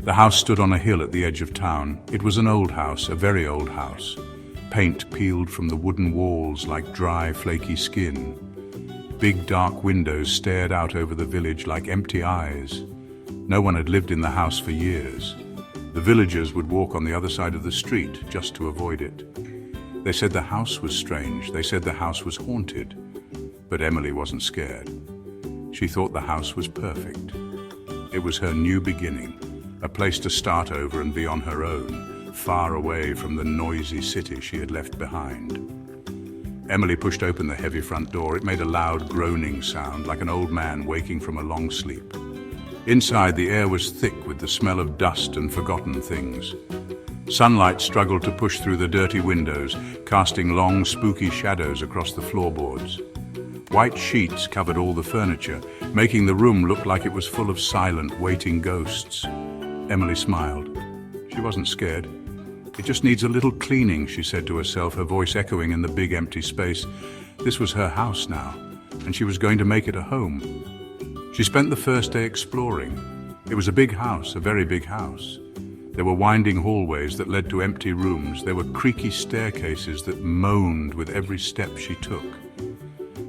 The house stood on a hill at the edge of town. It was an old house, a very old house. Paint peeled from the wooden walls like dry, flaky skin. Big dark windows stared out over the village like empty eyes. No one had lived in the house for years. The villagers would walk on the other side of the street just to avoid it. They said the house was strange. They said the house was haunted. But Emily wasn't scared. She thought the house was perfect. It was her new beginning, a place to start over and be on her own, far away from the noisy city she had left behind. Emily pushed open the heavy front door. It made a loud groaning sound, like an old man waking from a long sleep. Inside, the air was thick with the smell of dust and forgotten things. Sunlight struggled to push through the dirty windows, casting long, spooky shadows across the floorboards. White sheets covered all the furniture, making the room look like it was full of silent, waiting ghosts. Emily smiled. She wasn't scared. "It just needs a little cleaning," she said to herself, her voice echoing in the big empty space. This was her house now, and she was going to make it a home. She spent the first day exploring. It was a big house, a very big house. There were winding hallways that led to empty rooms. There were creaky staircases that moaned with every step she took.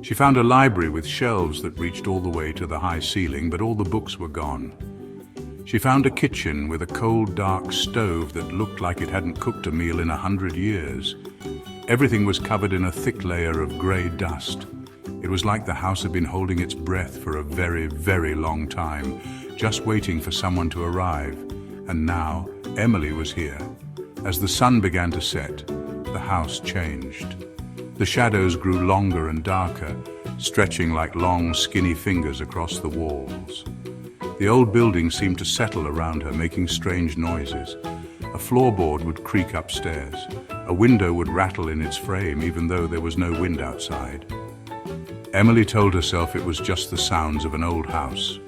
She found a library with shelves that reached all the way to the high ceiling, but all the books were gone. She found a kitchen with a cold, dark stove that looked like it hadn't cooked a meal in 100 years. Everything was covered in a thick layer of grey dust. It was like the house had been holding its breath for a very, very long time, just waiting for someone to arrive. And now, Emily was here. As the sun began to set, the house changed. The shadows grew longer and darker, stretching like long, skinny fingers across the walls. The old building seemed to settle around her, making strange noises. A floorboard would creak upstairs. A window would rattle in its frame, even though there was no wind outside. Emily told herself it was just the sounds of an old house.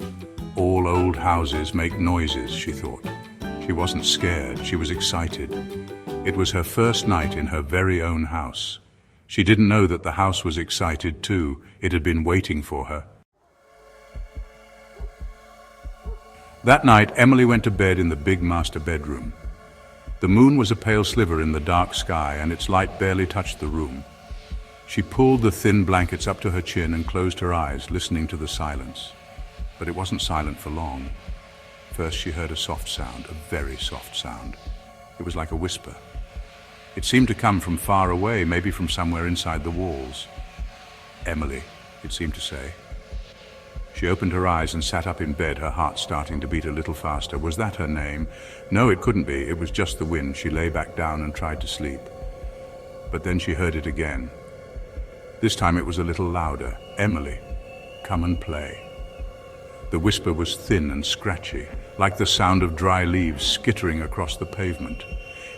All old houses make noises, she thought. She wasn't scared, she was excited. It was her first night in her very own house. She didn't know that the house was excited too. It had been waiting for her. That night, Emily went to bed in the big master bedroom. The moon was a pale sliver in the dark sky, and its light barely touched the room. She pulled the thin blankets up to her chin and closed her eyes, listening to the silence. But it wasn't silent for long. First, she heard a soft sound, a very soft sound. It was like a whisper. It seemed to come from far away, maybe from somewhere inside the walls. "Emily," it seemed to say. She opened her eyes and sat up in bed, her heart starting to beat a little faster. Was that her name? No, it couldn't be. It was just the wind. She lay back down and tried to sleep. But then she heard it again. This time it was a little louder. "Emily, come and play." The whisper was thin and scratchy, like the sound of dry leaves skittering across the pavement.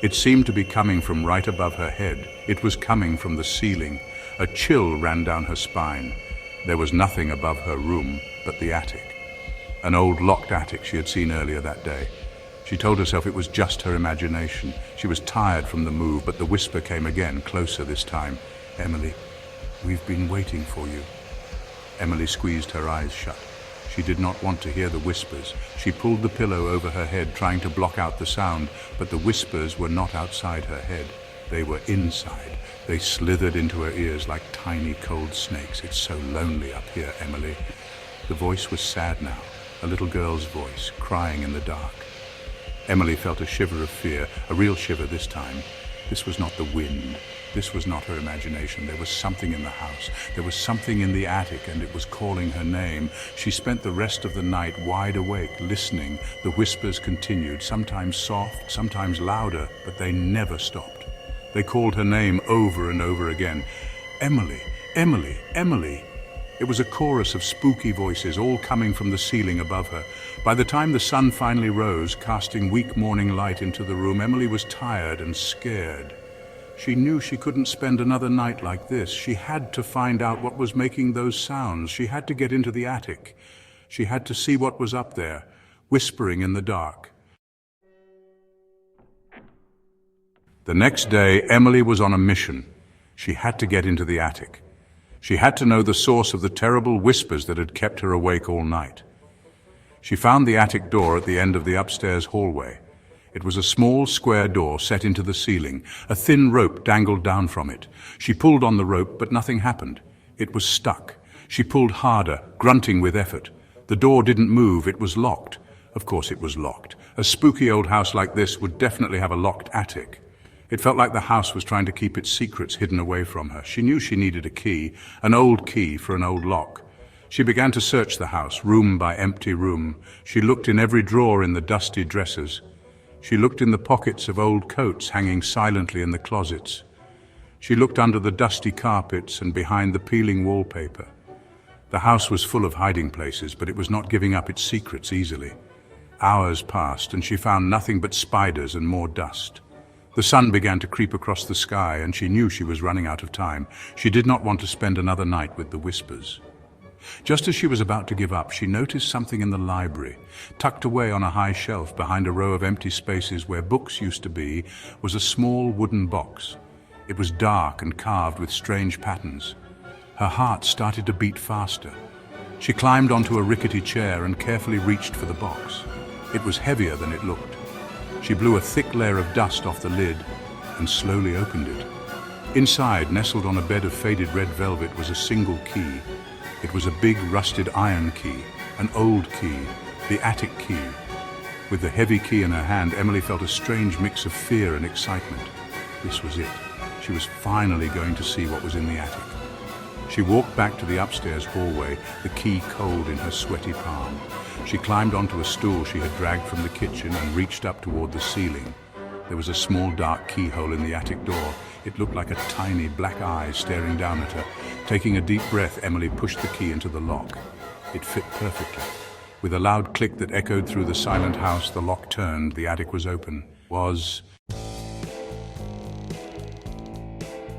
It seemed to be coming from right above her head. It was coming from the ceiling. A chill ran down her spine. There was nothing above her room but the attic. An old locked attic she had seen earlier that day. She told herself it was just her imagination. She was tired from the move, but the whisper came again, closer this time. "Emily, we've been waiting for you." Emily squeezed her eyes shut. She did not want to hear the whispers. She pulled the pillow over her head, trying to block out the sound, but the whispers were not outside her head. They were inside. They slithered into her ears like tiny cold snakes. "It's so lonely up here, Emily." The voice was sad now, a little girl's voice, crying in the dark. Emily felt a shiver of fear, a real shiver this time. This was not the wind. This was not her imagination. There was something in the house. There was something in the attic, and it was calling her name. She spent the rest of the night wide awake, listening. The whispers continued, sometimes soft, sometimes louder, but they never stopped. They called her name over and over again. "Emily, Emily, Emily." It was a chorus of spooky voices, all coming from the ceiling above her. By the time the sun finally rose, casting weak morning light into the room, Emily was tired and scared. She knew she couldn't spend another night like this. She had to find out what was making those sounds. She had to get into the attic. She had to see what was up there, whispering in the dark. The next day, Emily was on a mission. She had to get into the attic. She had to know the source of the terrible whispers that had kept her awake all night. She found the attic door at the end of the upstairs hallway. It was a small square door set into the ceiling. A thin rope dangled down from it. She pulled on the rope, but nothing happened. It was stuck. She pulled harder, grunting with effort. The door didn't move. It was locked. Of course it was locked. A spooky old house like this would definitely have a locked attic. It felt like the house was trying to keep its secrets hidden away from her. She knew she needed a key, an old key for an old lock. She began to search the house, room by empty room. She looked in every drawer in the dusty dressers. She looked in the pockets of old coats hanging silently in the closets. She looked under the dusty carpets and behind the peeling wallpaper. The house was full of hiding places, but it was not giving up its secrets easily. Hours passed, and she found nothing but spiders and more dust. The sun began to creep across the sky, and she knew she was running out of time. She did not want to spend another night with the whispers. Just as she was about to give up, she noticed something in the library. Tucked away on a high shelf behind a row of empty spaces where books used to be was a small wooden box. It was dark and carved with strange patterns. Her heart started to beat faster. She climbed onto a rickety chair and carefully reached for the box. It was heavier than it looked. She blew a thick layer of dust off the lid and slowly opened it. Inside, nestled on a bed of faded red velvet, was a single key. It was a big rusted iron key, an old key, the attic key. With the heavy key in her hand, Emily felt a strange mix of fear and excitement. This was it. She was finally going to see what was in the attic. She walked back to the upstairs hallway, the key cold in her sweaty palm. She climbed onto a stool she had dragged from the kitchen and reached up toward the ceiling. There was a small dark keyhole in the attic door. It looked like a tiny black eye staring down at her. Taking a deep breath, Emily pushed the key into the lock. It fit perfectly. With a loud click that echoed through the silent house, the lock turned. The attic was open.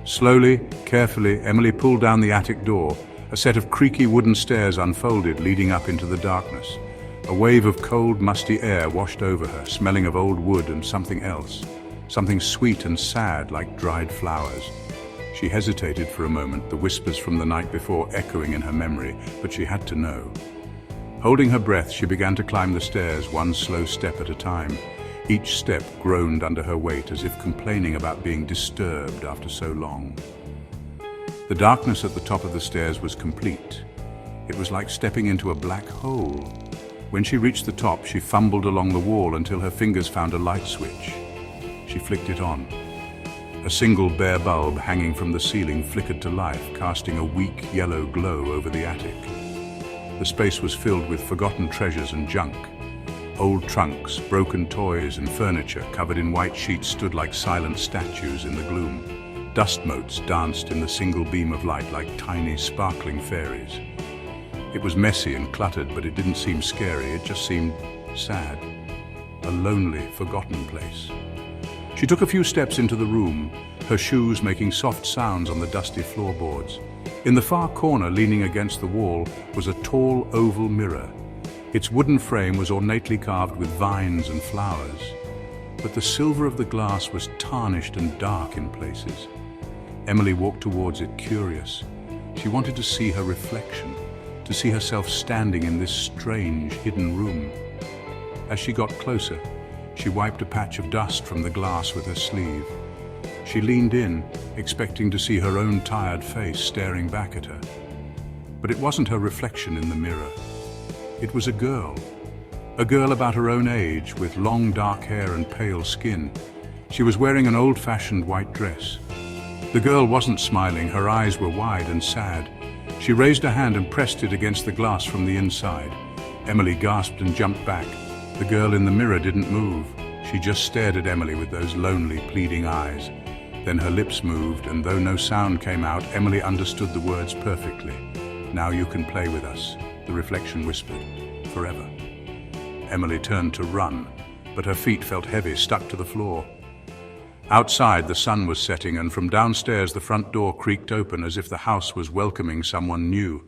Slowly, carefully, Emily pulled down the attic door. A set of creaky wooden stairs unfolded, leading up into the darkness. A wave of cold, musty air washed over her, smelling of old wood and something else. Something sweet and sad, like dried flowers. She hesitated for a moment, the whispers from the night before echoing in her memory, but she had to know. Holding her breath, she began to climb the stairs, one slow step at a time. Each step groaned under her weight, as if complaining about being disturbed after so long. The darkness at the top of the stairs was complete. It was like stepping into a black hole. When she reached the top, she fumbled along the wall until her fingers found a light switch. She flicked it on. A single bare bulb hanging from the ceiling flickered to life, casting a weak yellow glow over the attic. The space was filled with forgotten treasures and junk. Old trunks, broken toys and furniture covered in white sheets stood like silent statues in the gloom. Dust motes danced in the single beam of light like tiny, sparkling fairies. It was messy and cluttered, but it didn't seem scary. It just seemed sad. A lonely, forgotten place. She took a few steps into the room, her shoes making soft sounds on the dusty floorboards. In the far corner, leaning against the wall, was a tall oval mirror. Its wooden frame was ornately carved with vines and flowers, but the silver of the glass was tarnished and dark in places. Emily walked towards it, curious. She wanted to see her reflection, to see herself standing in this strange, hidden room. As she got closer, she wiped a patch of dust from the glass with her sleeve. She leaned in, expecting to see her own tired face staring back at her. But it wasn't her reflection in the mirror. It was a girl about her own age, with long dark hair and pale skin. She was wearing an old-fashioned white dress. The girl wasn't smiling, her eyes were wide and sad. She raised a hand and pressed it against the glass from the inside. Emily gasped and jumped back. The girl in the mirror didn't move. She just stared at Emily with those lonely, pleading eyes. Then her lips moved, and though no sound came out, Emily understood the words perfectly. "Now you can play with us," the reflection whispered. "Forever." Emily turned to run, but her feet felt heavy, stuck to the floor. Outside, the sun was setting, and from downstairs the front door creaked open as if the house was welcoming someone new.